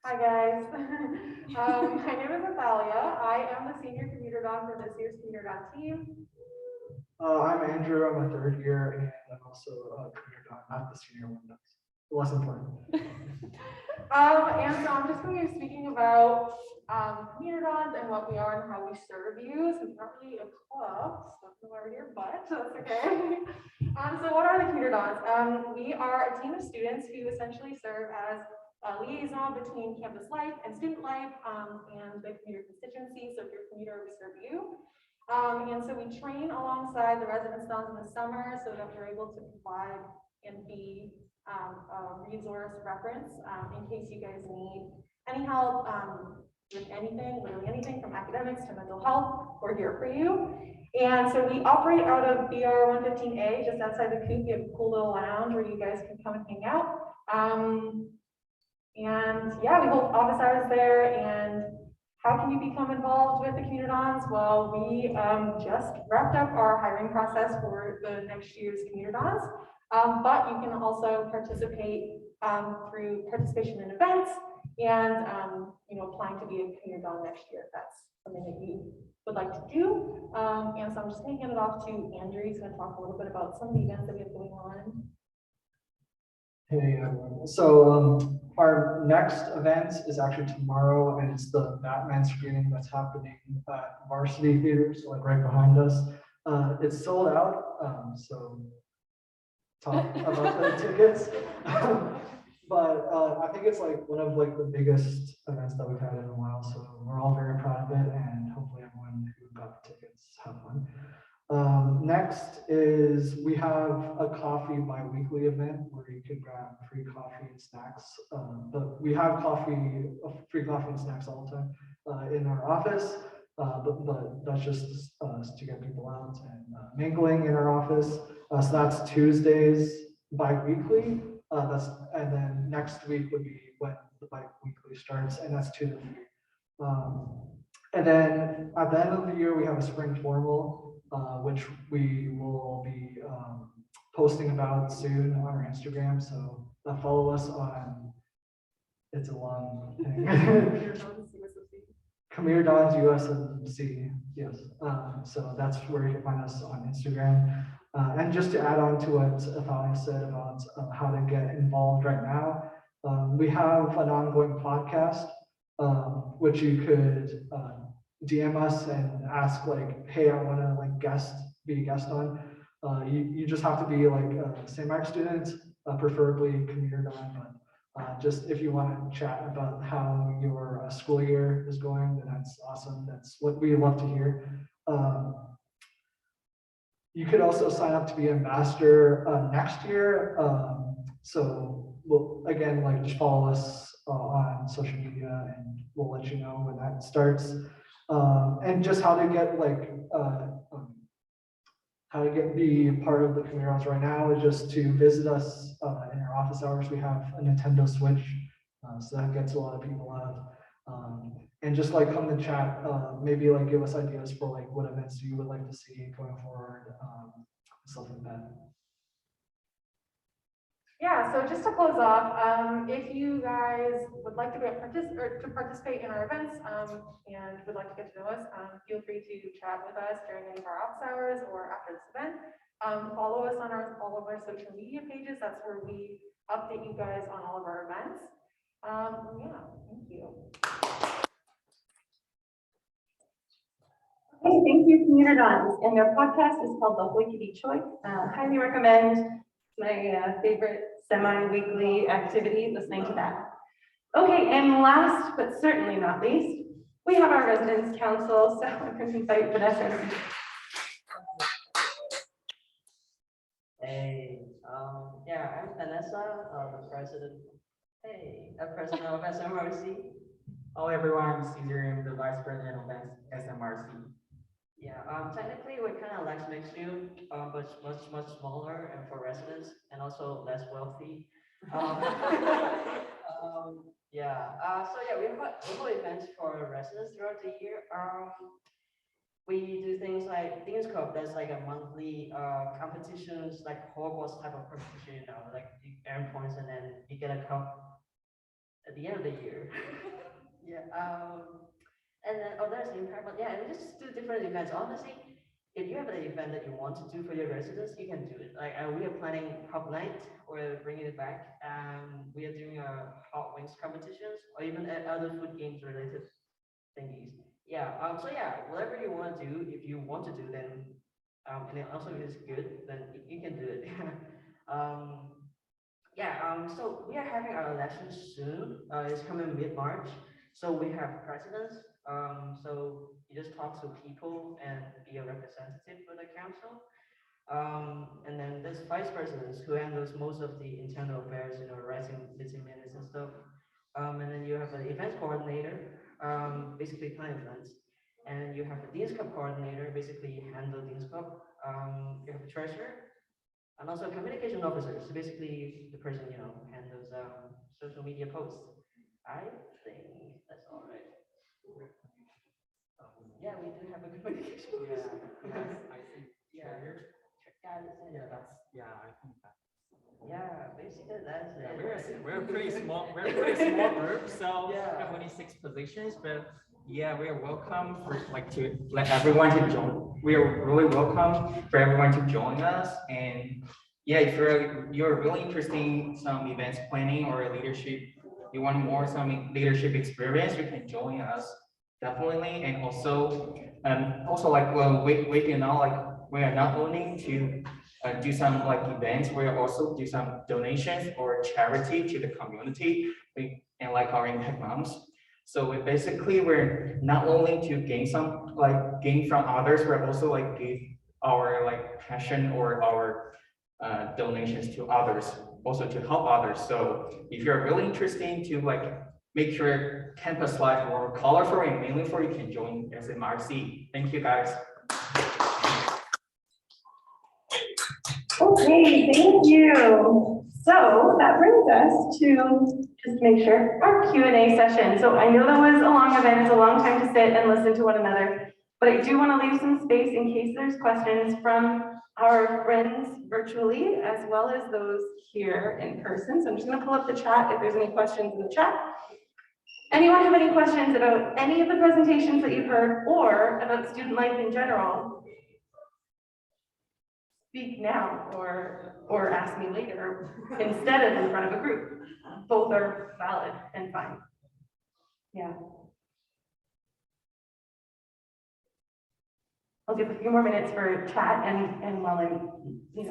F: Hi guys, my name is Natalia. I am the senior commuter don for this year's commuter don team.
P: I'm Andrew, I'm a third year, and I'm also a commuter don, not the senior one, that's less important.
F: And so I'm just going to be speaking about commuter dons and what we are and how we serve you. So it's not really a club, stuff over here, but that's okay. So what are the commuter dons? We are a team of students who essentially serve as a liaison between campus life and student life and the commuter constituency. So if you're a commuter, we serve you. And so we train alongside the residence dons in the summer so that we're able to provide and be a resource reference in case you guys need any help with anything, literally anything from academics to mental health. We're here for you. And so we operate out of BR 115A, just outside the coop. We have a cool little lounge where you guys can come and hang out. And yeah, we hold office hours there. And how can you become involved with the commuter dons? Well, we just wrapped up our hiring process for the next year's commuter dons. But you can also participate through participation in events and applying to be a commuter don next year if that's something that you would like to do. And so I'm just going to hand it off to Andrew. He's going to talk a little bit about some of the events that we have going on.
P: Hey everyone. So our next event is actually tomorrow, and it's the Batman screening that's happening at Varsity Theater, so like right behind us. It's sold out, so talk about the tickets. But I think it's like one of like the biggest events that we've had in a while, so we're all very proud of it, and hopefully everyone who got the tickets have fun. Next is we have a coffee bi-weekly event where you can grab free coffee and snacks. But we have free coffee and snacks all the time in our office. But that's just to get people out and mingling in our office. So that's Tuesdays bi-weekly. And then next week would be when the bi-weekly starts, and that's 2 to 3. And then at the end of the year, we have a spring formal, which we will be posting about soon on our Instagram. So follow us on, it's a long thing. Commuter Dons USMC, yes. So that's where you can find us on Instagram. And just to add on to what Athalia said about how to get involved right now, we have an ongoing podcast, which you could DM us and ask like, hey, I want to like be a guest on. You just have to be like a St. Mark's student, preferably commuter don, but just if you want to chat about how your school year is going, then that's awesome. That's what we love to hear. You could also sign up to be an ambassador next year. So we'll again like just follow us on social media, and we'll let you know when that starts. And just how to get like be part of the commuter dons right now is just to visit us in our office hours. We have a Nintendo Switch, so that gets a lot of people out. And just like come to chat, maybe like give us ideas for like what events you would like to see going forward, stuff like that.
F: Yeah, so just to close off, if you guys would like to participate in our events and would like to get to know us, feel free to chat with us during any of our office hours or after this event. Follow us on all of our social media pages. That's where we update you guys on all of our events. Yeah, thank you.
I: Okay, thank you, commuter dons. And their podcast is called The Hoikity Choice. Highly recommend. My favorite semi-weekly activity, listening to that. Okay, and last but certainly not least, we have our residence council, so I'm going to invite Vanessa.
N: Hey, yeah, I'm Vanessa, the president. Hey, president of SMRC.
Q: Hello everyone, Caesar, I'm the vice president of SMRC.
N: Yeah, technically we're kind of like mixed view, but much smaller and for residents and also less wealthy. Yeah, so yeah, we have events for residents throughout the year. We do things like Dean's Cup, that's like a monthly competitions, like Hogwarts type of competition, you know, like you earn points and then you get a cup at the end of the year. Yeah, and then there's impact, but yeah, and we just do different events. Honestly, if you have an event that you want to do for your residents, you can do it. Like we are planning Hot Night, we're bringing it back, and we are doing hot wings competitions, or even other food games related thingies. Yeah, so yeah, whatever you want to do, if you want to do, then, and it also is good, then you can do it. Yeah, so we are having our election soon. It's coming mid-March. So we have presidents. So you just talk to people and be a representative for the council. And then there's vice presidents who handles most of the internal affairs, you know, writing meeting minutes and stuff. And then you have an event coordinator, basically plan events. And you have a Dean's Cup coordinator, basically handle Dean's Cup. You have a treasurer, and also a communication officer, so basically the person, you know, handles social media posts. I think that's all right. Yeah, we do have a communication officer.
Q: Yeah, I think.
N: Yeah.
Q: I think that.
N: Yeah, basically that's it.
Q: We're a pretty small group, so we have only 6 positions, but yeah, we are welcome for to let everyone to join. We are really welcome for everyone to join us, and yeah, if you're really interested in some events planning or leadership, you want more some leadership experience, you can join us definitely. And also like we can now we are not only to do some events, we also do some donations or charity to the community and our impact moms. So we're not only to gain some gain from others, we're also give our passion or our donations to others, also to help others. So if you're really interested to make your campus life more colorful and meaningful, you can join SMRC. Thank you guys.
I: Okay, thank you. So that brings us to just make sure our Q&A session. So I know that was a long event, it's a long time to sit and listen to one another, but I do want to leave some space in case there's questions from our friends virtually, as well as those here in person. So I'm just going to pull up the chat if there's any questions in the chat. Anyone have any questions about any of the presentations that you've heard or about student life in general? Speak now or ask me later instead of in front of a group. Both are valid and fine. Yeah. I'll give a few more minutes for chat and while I'm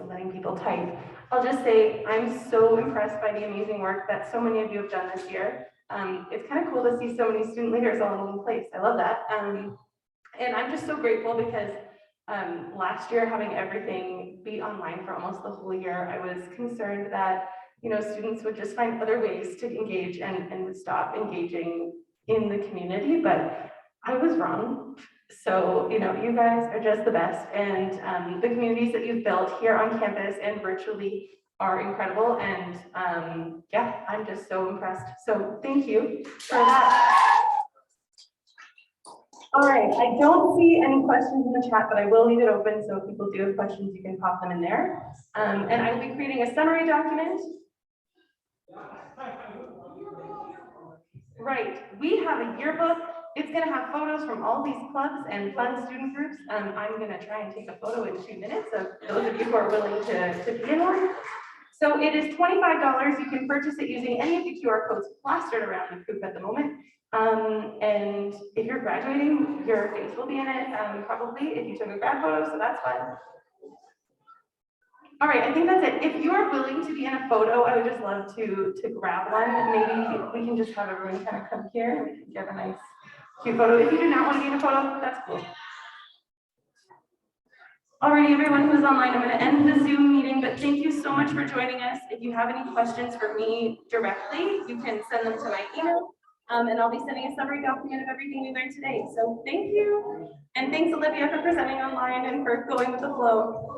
I: letting people type. I'll just say I'm so impressed by the amazing work that so many of you have done this year. It's kind of cool to see so many student leaders all in one place. I love that. And I'm just so grateful because last year, having everything be online for almost the whole year, I was concerned that students would just find other ways to engage and would stop engaging in the community, but I was wrong. So you guys are just the best, and the communities that you've built here on campus and virtually are incredible, and yeah, I'm just so impressed. So thank you for that. All right, I don't see any questions in the chat, but I will leave it open, so if people do have questions, you can pop them in there. And I will be creating a summary document. Right, we have a yearbook. It's going to have photos from all these clubs and fun student groups. I'm going to try and take a photo in 2 minutes of those of you who are willing to be in one. So it is $25. You can purchase it using any of the QR codes plastered around the group at the moment. And if you're graduating, your face will be in it, probably if you took a grad photo, so that's fun.
F: All right, I think that's it. If you are willing to be in a photo, I would just love to grab one. Maybe we can just have everyone kind of come here and we can get a nice cute photo. If you do not want to be in a photo, that's cool. Alrighty, everyone who's online, I'm going to end the Zoom meeting, but thank you so much for joining us. If you have any questions for me directly, you can send them to my email, and I'll be sending a summary document of everything we learned today. So thank you, and thanks Olivia for presenting online and for going with the flow.